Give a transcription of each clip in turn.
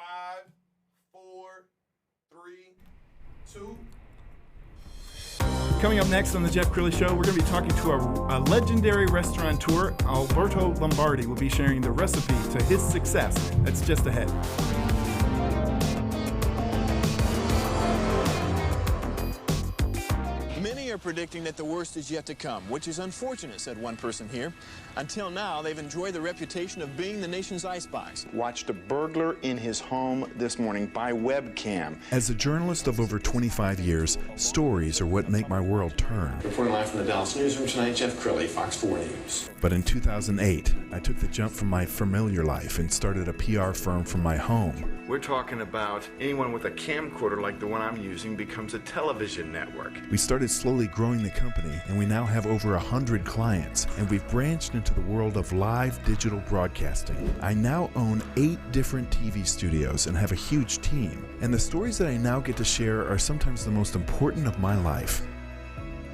5, 4, 3, 2. Coming up next on the Jeff Crilley Show, we're going to be talking to a legendary restaurateur. Alberto Lombardi will be sharing the recipe to his success. That's just ahead. Many are predicting that the worst is yet to come, which is unfortunate, said one person here. Until now, they've enjoyed the reputation of being the nation's icebox. Watched a burglar in his home this morning by webcam. As a journalist of over 25 years, stories are what make my world turn. Reporting live from the Dallas newsroom tonight, Jeff Crilley, Fox 4 News. But in 2008, I took the jump from my familiar life and started a PR firm from my home. We're talking about anyone with a camcorder like the one I'm using becomes a television network. We started slowly growing the company, and we now have over 100 clients, and we've branched into the world of live digital broadcasting. I now own 8 different TV studios and have a huge team, and the stories that I now get to share are sometimes the most important of my life.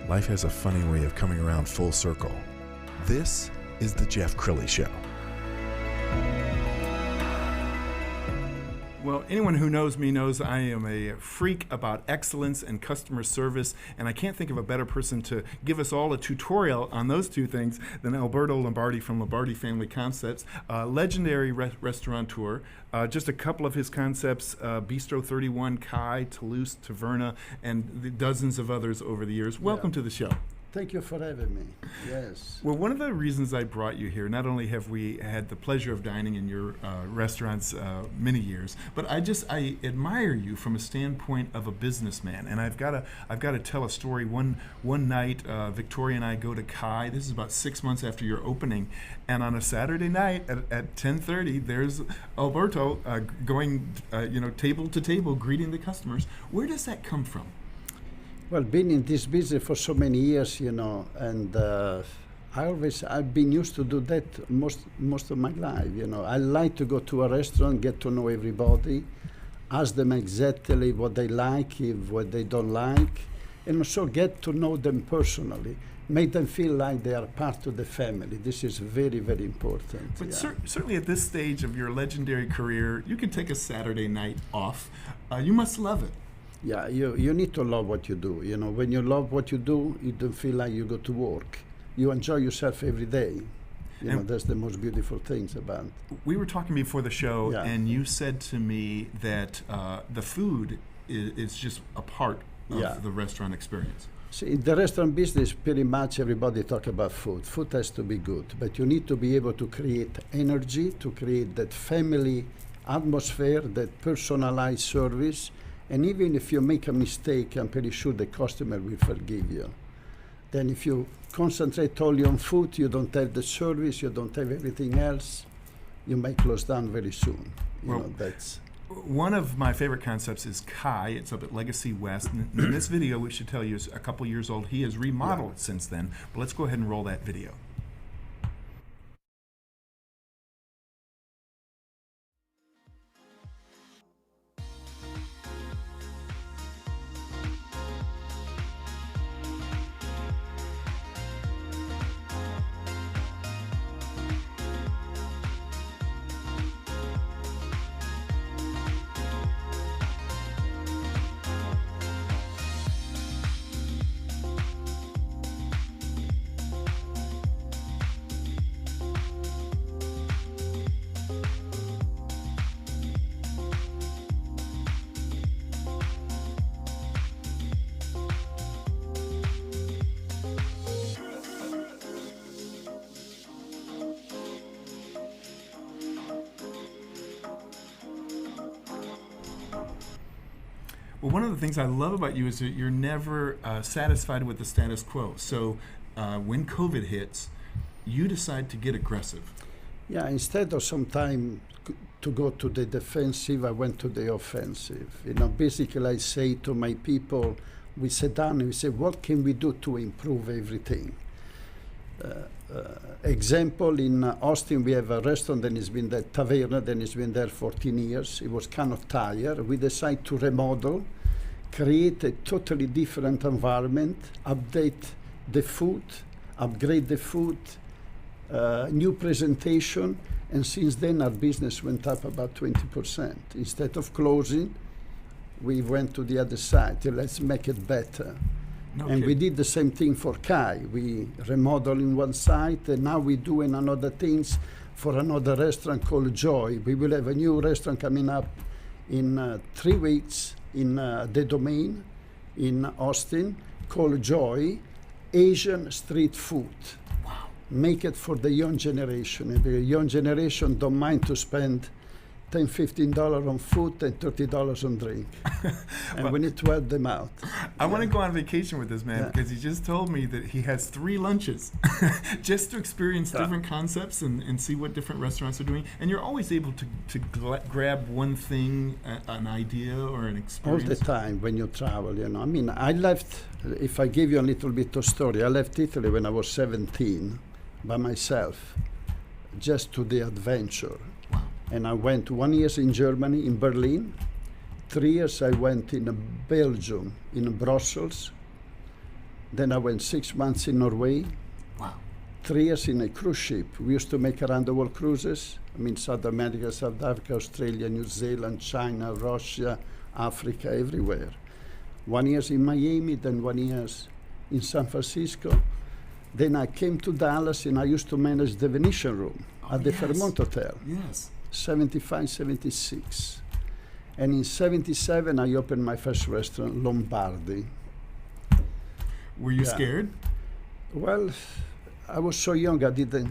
Life has a funny way of coming around full circle. This is the Jeff Crilley Show. Well, anyone who knows me knows I am a freak about excellence and customer service, and I can't think of a better person to give us all a tutorial on those two things than Alberto Lombardi from Lombardi Family Concepts, a legendary restaurateur. Just a couple of his concepts, Bistro 31, Kai, Toulouse, Taverna, and the dozens of others over the years. Welcome to the show. Thank you for having me. Yes. Well, one of the reasons I brought you here, not only have we had the pleasure of dining in your restaurants many years, but I admire you from a standpoint of a businessman. And I've got to tell a story. One night, Victoria and I go to Kai. This is about 6 months after your opening, and on a Saturday night at 10:30, there's Alberto going, table to table, greeting the customers. Where does that come from? Well, being in this business for so many years, and I've been used to do that most of my life. I like to go to a restaurant, get to know everybody, ask them exactly what they like, what they don't like, and also get to know them personally. Make them feel like they are part of the family. This is very, very important. But certainly at this stage of your legendary career, you can take a Saturday night off. You must love it. Yeah, you need to love what you do. When you love what you do, you don't feel like you go to work. You enjoy yourself every day. That's the most beautiful things about it. We were talking before the show, and you said to me that the food is just a part of the restaurant experience. See, in the restaurant business, pretty much everybody talk about food. Food has to be good, but you need to be able to create energy, to create that family atmosphere, that personalized service. And even if you make a mistake, I'm pretty sure the customer will forgive you. Then if you concentrate only on food, you don't have the service, you don't have everything else, you may close down very soon. That's one of my favorite concepts is Kai. It's up at Legacy West. And this video, we should tell you, is a couple years old. He has remodeled since then. But let's go ahead and roll that video. Well, one of the things I love about you is that you're never satisfied with the status quo. So when COVID hits, you decide to get aggressive. Yeah, instead of some time to go to the defensive, I went to the offensive. Basically I say to my people, we sit down and we say, what can we do to improve everything? Example, in Austin, we have a restaurant that has been there, Taverna, that has been there 14 years. It was kind of tired. We decided to remodel, create a totally different environment, update the food, upgrade the food, new presentation, And since then, our business went up about 20%. Instead of closing, we went to the other side. Let's make it better. No And we kidding. did the same thing for Kai. We remodeled in one site, and now we're doing another things for another restaurant called Joy. We will have a new restaurant coming up in 3 weeks in the Domain in Austin called Joy, Asian street food. Wow. Make it for the young generation. And the young generation don't mind to spend $10, $15 on food and $30 on drink. And we need to help them out. I want to go on vacation with this man Yeah. because he just told me that he has 3 lunches just to experience different concepts and see what different restaurants are doing. And you're always able to grab one thing, an idea or an All experience. the time when you travel, you know. I mean, I left, if I give you a little bit of story, I left Italy when I was 17 by myself, just to the adventure. And I went 1 year in Germany, in Berlin. 3 years I went in Belgium, in Brussels. Then I went 6 months in Norway. Wow. 3 years in a cruise ship. We used to make around the world cruises. I mean, South America, South Africa, Australia, New Zealand, China, Russia, Africa, everywhere. 1 year in Miami, then 1 year in San Francisco. Then I came to Dallas and I used to manage the Venetian room at the Fairmont Hotel. Yes. 75, 76. And in 77, I opened my first restaurant, Lombardi. Were you scared? Well, I was so young, I didn't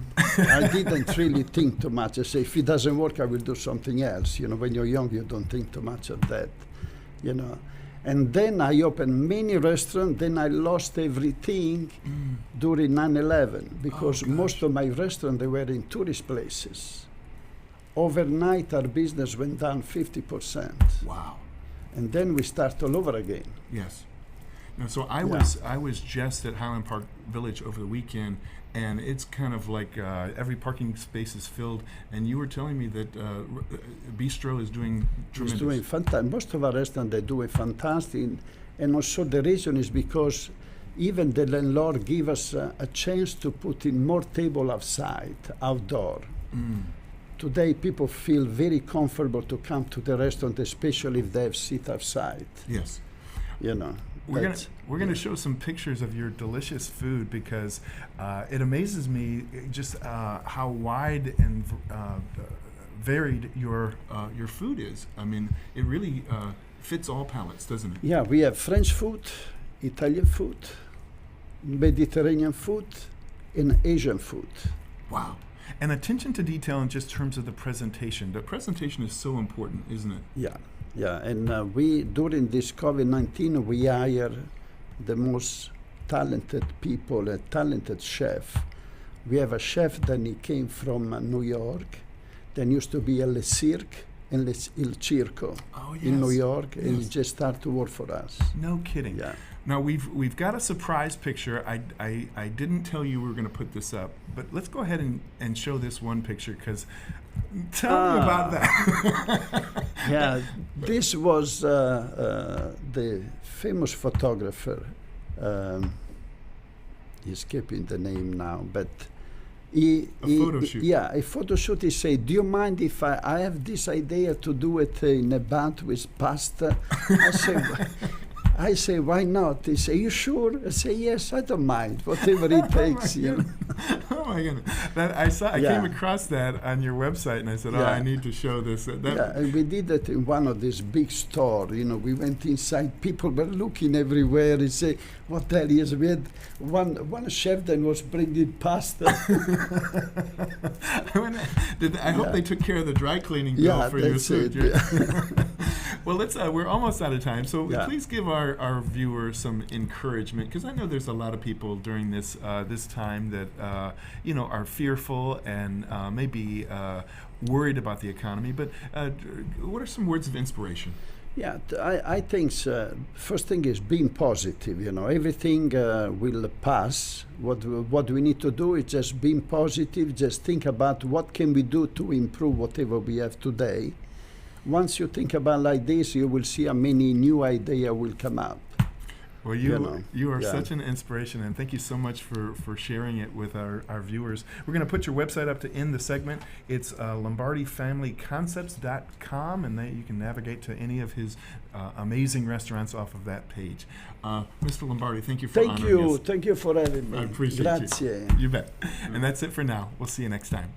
really think too much. I say, if it doesn't work, I will do something else. You know, when you're young, you don't think too much of that, you know. And then I opened many restaurants, then I lost everything during 9/11 because most of my restaurants, they were in tourist places. Overnight, our business went down 50%. Wow. And then we start all over again. Yes. Now, so I was just at Highland Park Village over the weekend, and it's kind of like every parking space is filled. And you were telling me that Bistro is doing tremendous. It's doing fantastic. Most of our restaurants, they're doing fantastic. And also the reason is because even the landlord give us a chance to put in more table outside, outdoor. Today, people feel very comfortable to come to the restaurant, especially if they have seat outside. Yes. You know. We're gonna show some pictures of your delicious food because it amazes me just how wide and varied your food is. I mean, it really fits all palates, doesn't it? Yeah, we have French food, Italian food, Mediterranean food, and Asian food. Wow. And attention to detail in just terms of the presentation. The presentation is so important, isn't it? Yeah. Yeah, and we, during this COVID-19, we hire the most talented people, a talented chef. We have a chef that he came from New York, then used to be at Le Cirque and Il Circo in New York, and he just started to work for us. No kidding. Yeah. Now we've got a surprise picture. I didn't tell you we were going to put this up, but let's go ahead and show this one picture because tell me about that. Yeah, this was the famous photographer. Escaping the name now, but a photo shoot. Yeah, a photo shoot. He said, "Do you mind if I have this idea to do it in a bath with pasta?" I say, why not? He say, you sure? I say, yes, I don't mind, whatever it takes. You know? Oh my goodness! I came across that on your website, and I said, I need to show this. And we did it in one of these big stores. You know, we went inside. People were looking everywhere. He say, what the hell is? We had one chef that was bringing pasta. I hope they took care of the dry cleaning bill for your food. Well, we're almost out of time, so please give our viewers some encouragement, because I know there's a lot of people during this time that are fearful and maybe worried about the economy. But what are some words of inspiration? Yeah, I think first thing is being positive. You know, everything will pass. What we need to do is just being positive. Just think about what can we do to improve whatever we have today. Once you think about like this, you will see how many new ideas will come up. Well, you are such an inspiration, and thank you so much for sharing it with our viewers. We're going to put your website up to end the segment. It's LombardiFamilyConcepts.com, and you can navigate to any of his amazing restaurants off of that page. Mr. Lombardi, thank you for honoring us. Thank you for having me. I appreciate Grazie. you. You bet. And that's it for now. We'll see you next time.